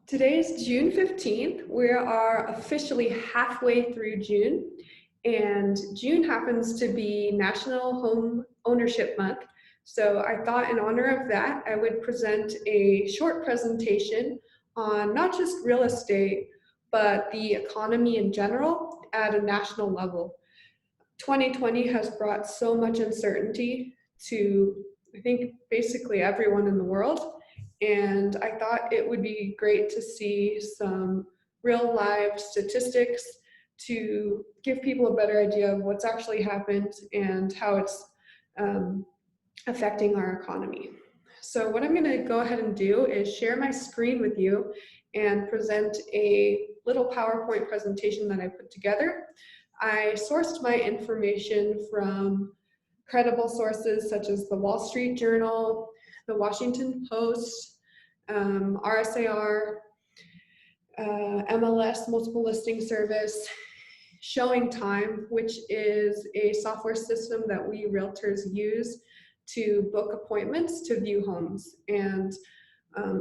Today's June 15th. We are officially halfway through June, and June happens to be National Home Ownership Month. So I thought in honor of that, I would present a short presentation on not just real estate, but the economy in general at a national level. 2020 has brought so much uncertainty to, I think, basically everyone in the world. And I thought it would be great to see some real live statistics to give people a better idea of what's actually happened and how it's affecting our economy. So what I'm going to go ahead and do is share my screen with you and present a little PowerPoint presentation that I put together. I sourced my information from credible sources such as the Wall Street Journal, the Washington Post, RSAR, MLS, Multiple Listing Service, Showing Time, which is a software system that we realtors use to book appointments to view homes. And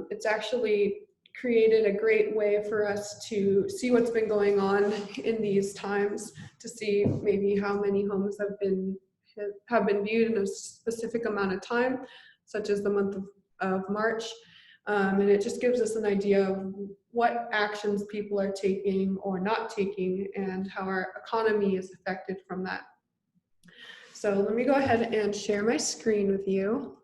it's actually created a great way for us to see what's been going on in these times, to see maybe how many homes have been viewed in a specific amount of time, such as the month of March. And it just gives us an idea of what actions people are taking or not taking and how our economy is affected from that. So let me go ahead and share my screen with you.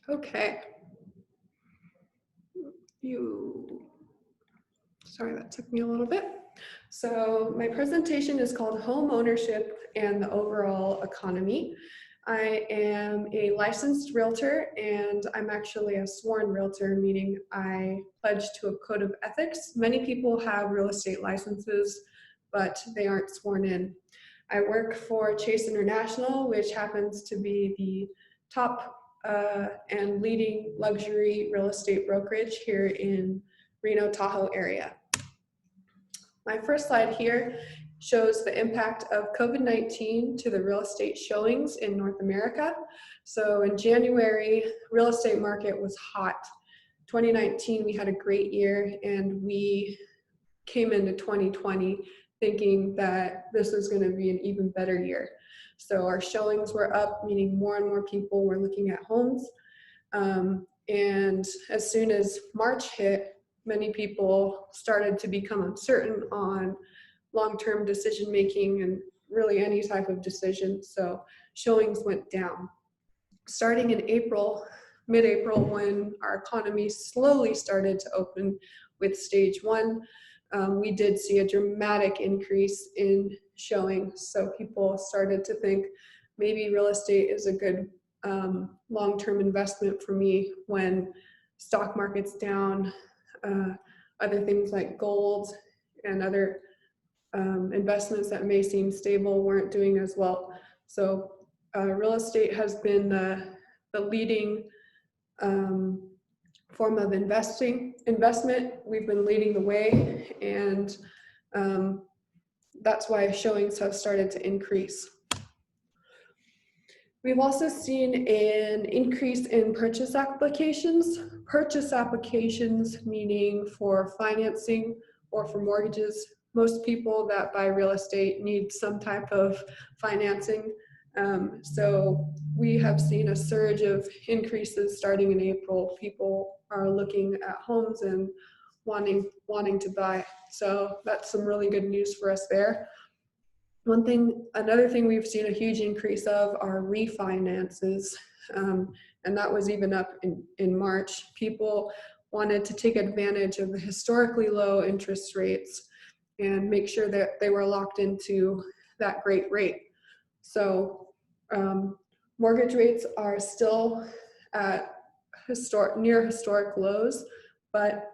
Okay. Sorry, that took me a little bit. So my presentation is called Home Ownership and the Overall Economy. I am a licensed realtor, and I'm actually a sworn realtor, meaning I pledge to a code of ethics. Many people have real estate licenses, but they aren't sworn in. I work for Chase International, which happens to be the top and leading luxury real estate brokerage here in Reno, Tahoe area. My first slide here shows the impact of COVID-19 to the real estate showings in North America. So in January, real estate market was hot. 2019, we had a great year, and we came into 2020 thinking that this was going to be an even better year. So our showings were up, meaning more and more people were looking at homes. And as soon as March hit, many people started to become uncertain on long-term decision making and really any type of decision. So showings went down. Starting in April, mid-April, when our economy slowly started to open with stage one, we did see a dramatic increase in showings. So people started to think maybe real estate is a good long-term investment for me when stock market's down, other things like gold and other investments that may seem stable weren't doing as well. So real estate has been the leading form of investment. We've been leading the way, and that's why showings have started to increase. We've also seen an increase in purchase applications. Purchase applications meaning for financing or for mortgages. Most people that buy real estate need some type of financing. So we have seen a surge of increases starting in April. People are looking at homes and wanting to buy. So that's some really good news for us there. Another thing we've seen a huge increase of are refinances, and that was even up in March. People wanted to take advantage of the historically low interest rates and make sure that they were locked into that great rate. So mortgage rates are still at near historic lows, but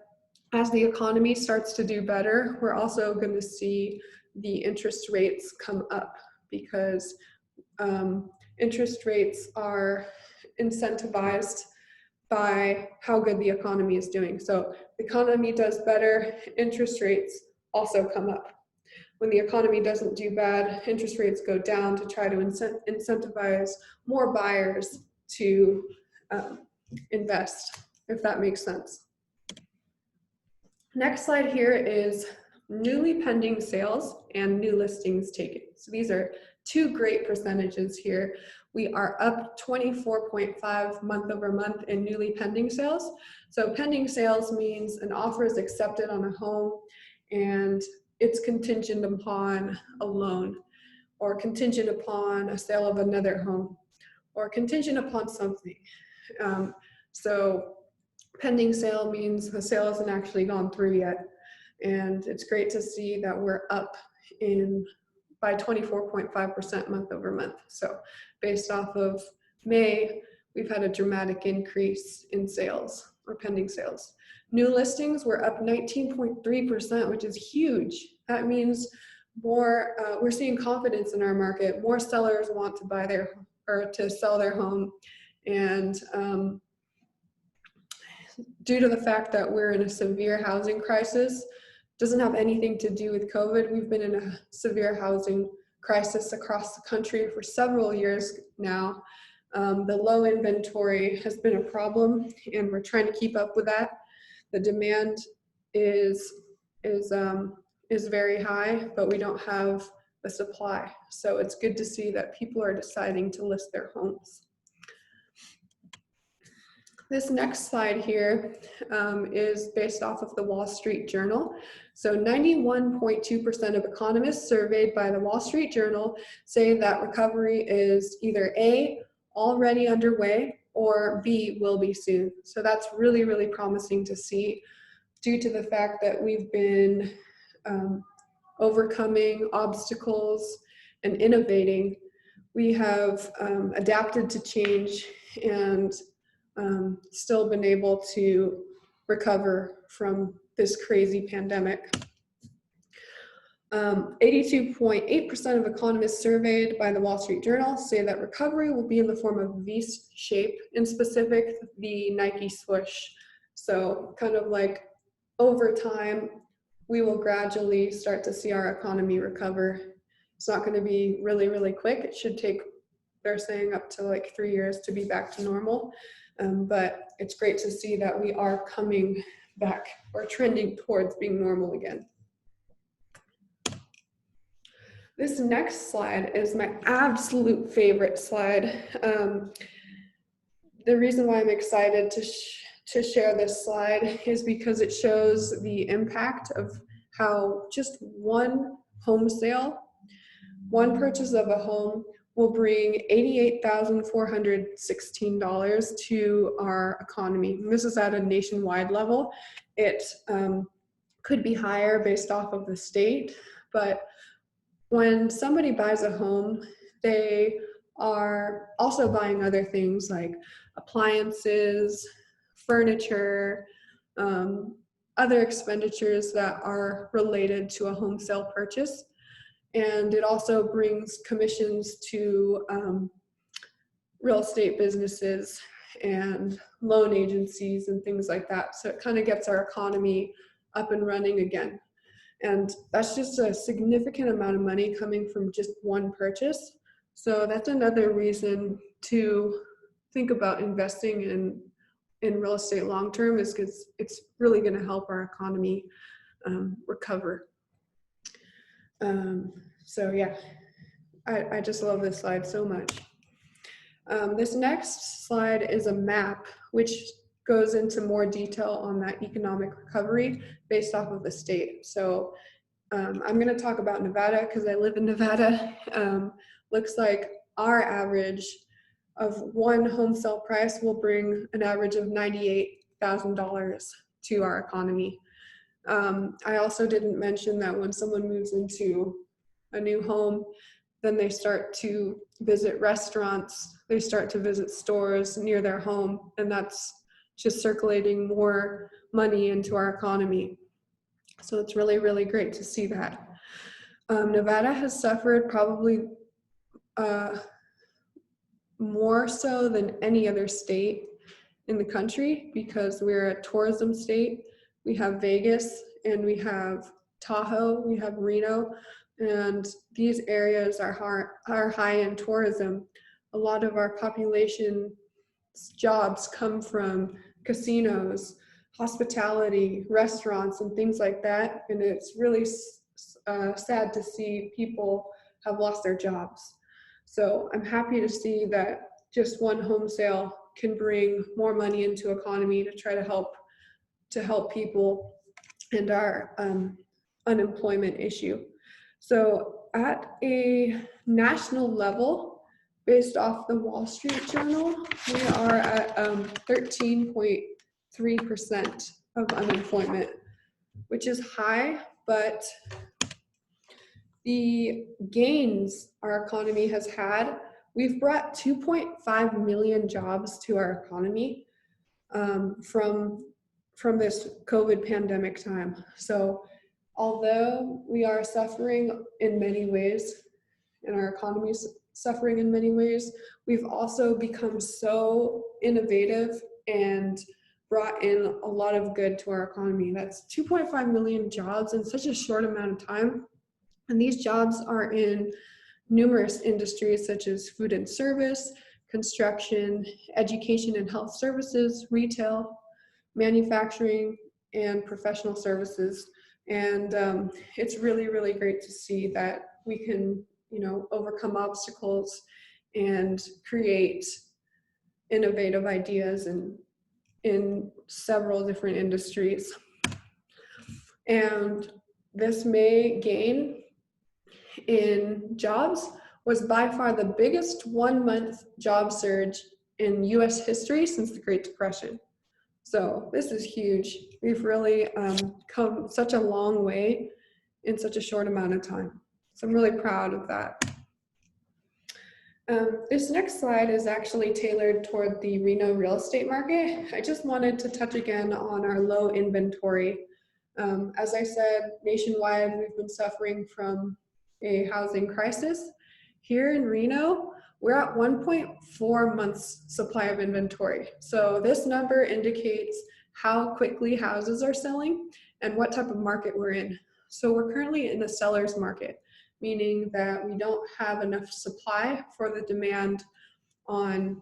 as the economy starts to do better, we're also going to see the interest rates come up, because interest rates are incentivized by how good the economy is doing. So the economy does better, interest rates also come up. When the economy doesn't do bad, interest rates go down to try to incentivize more buyers to invest, if that makes sense. Next slide here is newly pending sales and new listings taken. So these are two great percentages here. We are up 24.5 month over month in newly pending sales. So pending sales means an offer is accepted on a home and it's contingent upon a loan, or contingent upon a sale of another home, or contingent upon something. So pending sale means the sale hasn't actually gone through yet. And it's great to see that we're up by 24.5% month over month. So based off of May, we've had a dramatic increase in sales or pending sales. New listings were up 19.3%, which is huge. That means more, we're seeing confidence in our market. More sellers want to buy to sell their home. And due to the fact that we're in a severe housing crisis, doesn't have anything to do with COVID. We've been in a severe housing crisis across the country for several years now. The low inventory has been a problem, and we're trying to keep up with that. The demand is very high, but we don't have the supply. So it's good to see that people are deciding to list their homes. This next slide here is based off of the Wall Street Journal. So 91.2% of economists surveyed by the Wall Street Journal say that recovery is either A, already underway, or B, will be soon. So that's really, really promising to see, due to the fact that we've been overcoming obstacles and innovating. We have adapted to change and still been able to recover from this crazy pandemic. 82.8% of economists surveyed by the Wall Street Journal say that recovery will be in the form of V-shape, in specific, the Nike swoosh. So kind of like over time, we will gradually start to see our economy recover. It's not going to be really, really quick. It should take, they're saying, up to like 3 years to be back to normal. But it's great to see that we are coming back or trending towards being normal again. This next slide is my absolute favorite slide. The reason why I'm excited to share this slide is because it shows the impact of how just one home sale, one purchase of a home, will bring $88,416 to our economy. And this is at a nationwide level. It could be higher based off of the state, but when somebody buys a home, they are also buying other things like appliances, furniture, other expenditures that are related to a home sale purchase. And it also brings commissions to real estate businesses and loan agencies and things like that. So it kind of gets our economy up and running again. And that's just a significant amount of money coming from just one purchase. So that's another reason to think about investing in real estate long-term, is because it's really going to help our economy recover. So yeah, I just love this slide so much. This next slide is a map which goes into more detail on that economic recovery based off of the state. So I'm going to talk about Nevada because I live in Nevada. Looks like our average of one home sale price will bring an average of $98,000 to our economy. I also didn't mention that when someone moves into a new home, then they start to visit restaurants, they start to visit stores near their home, and that's just circulating more money into our economy. So it's really, really great to see that. Nevada has suffered probably more so than any other state in the country because we're a tourism state. We have Vegas and we have Tahoe, we have Reno, and these areas are high in tourism. A lot of our population jobs come from casinos, hospitality, restaurants, and things like that. And it's really sad to see people have lost their jobs. So I'm happy to see that just one home sale can bring more money into economy to try to help people and our unemployment issue. So at a national level, based off the Wall Street Journal, we are at 13.3% of unemployment, which is high, but the gains our economy has had, we've brought 2.5 million jobs to our economy from this COVID pandemic time. So although we are suffering in many ways, and our economy is suffering in many ways, we've also become so innovative and brought in a lot of good to our economy. That's 2.5 million jobs in such a short amount of time. And these jobs are in numerous industries such as food and service, construction, education and health services, retail, manufacturing, and professional services. And it's really, really great to see that we can, overcome obstacles and create innovative ideas in several different industries. And this May gain in jobs was by far the biggest 1 month job surge in US history since the Great Depression. So this is huge. We've really come such a long way in such a short amount of time. So I'm really proud of that. This next slide is actually tailored toward the Reno real estate market. I just wanted to touch again on our low inventory. As I said, nationwide, we've been suffering from a housing crisis. Here in Reno, we're at 1.4 months supply of inventory. So this number indicates how quickly houses are selling and what type of market we're in. So we're currently in a seller's market, meaning that we don't have enough supply for the demand on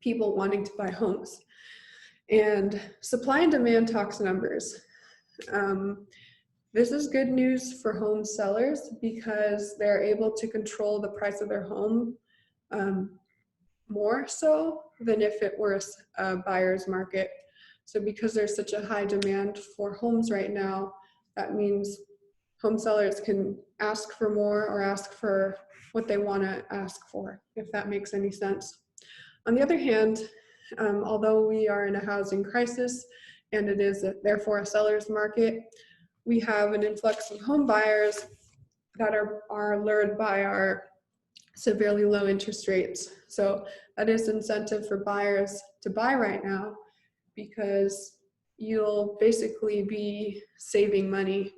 people wanting to buy homes. And supply and demand talks numbers. This is good news for home sellers because they're able to control the price of their home more so than if it were a buyer's market. So because there's such a high demand for homes right now, that means home sellers can ask for more or ask for what they want to ask for, if that makes any sense. On the other hand, although we are in a housing crisis and it is therefore a seller's market, we have an influx of home buyers that are lured by our severely low interest rates. So that is incentive for buyers to buy right now because you'll basically be saving money.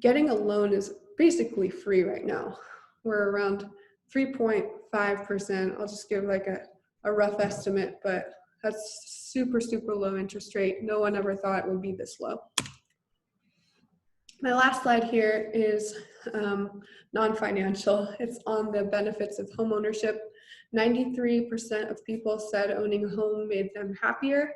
Getting a loan is basically free right now. We're around 3.5%. I'll just give like a rough estimate, but that's super, super low interest rate. No one ever thought it would be this low. My last slide here is non-financial. It's on the benefits of home ownership. 93% of people said owning a home made them happier.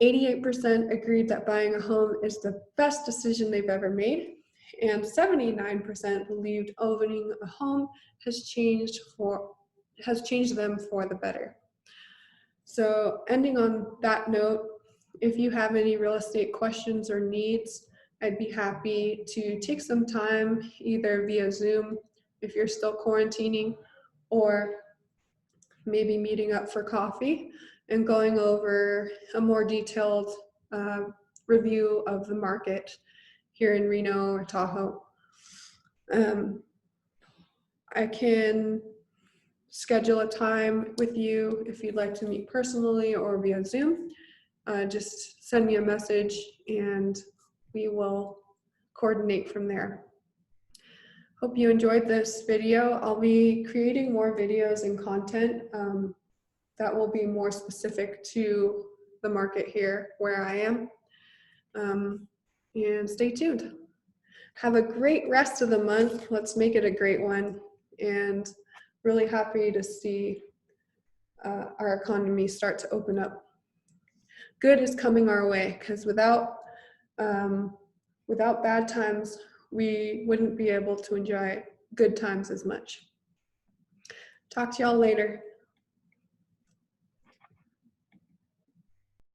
88% agreed that buying a home is the best decision they've ever made. And 79% believed owning a home has changed them for the better. So ending on that note, if you have any real estate questions or needs, I'd be happy to take some time either via Zoom if you're still quarantining, or maybe meeting up for coffee and going over a more detailed review of the market here in Reno or Tahoe. I can schedule a time with you if you'd like to meet personally or via Zoom. Just send me a message and we will coordinate from there. Hope you enjoyed this video. I'll be creating more videos and content that will be more specific to the market here where I am. and stay tuned. Have a great rest of the month. Let's make it a great one. And really happy to see our economy start to open up. Good is coming our way, because without bad times, we wouldn't be able to enjoy good times as much. Talk to y'all later.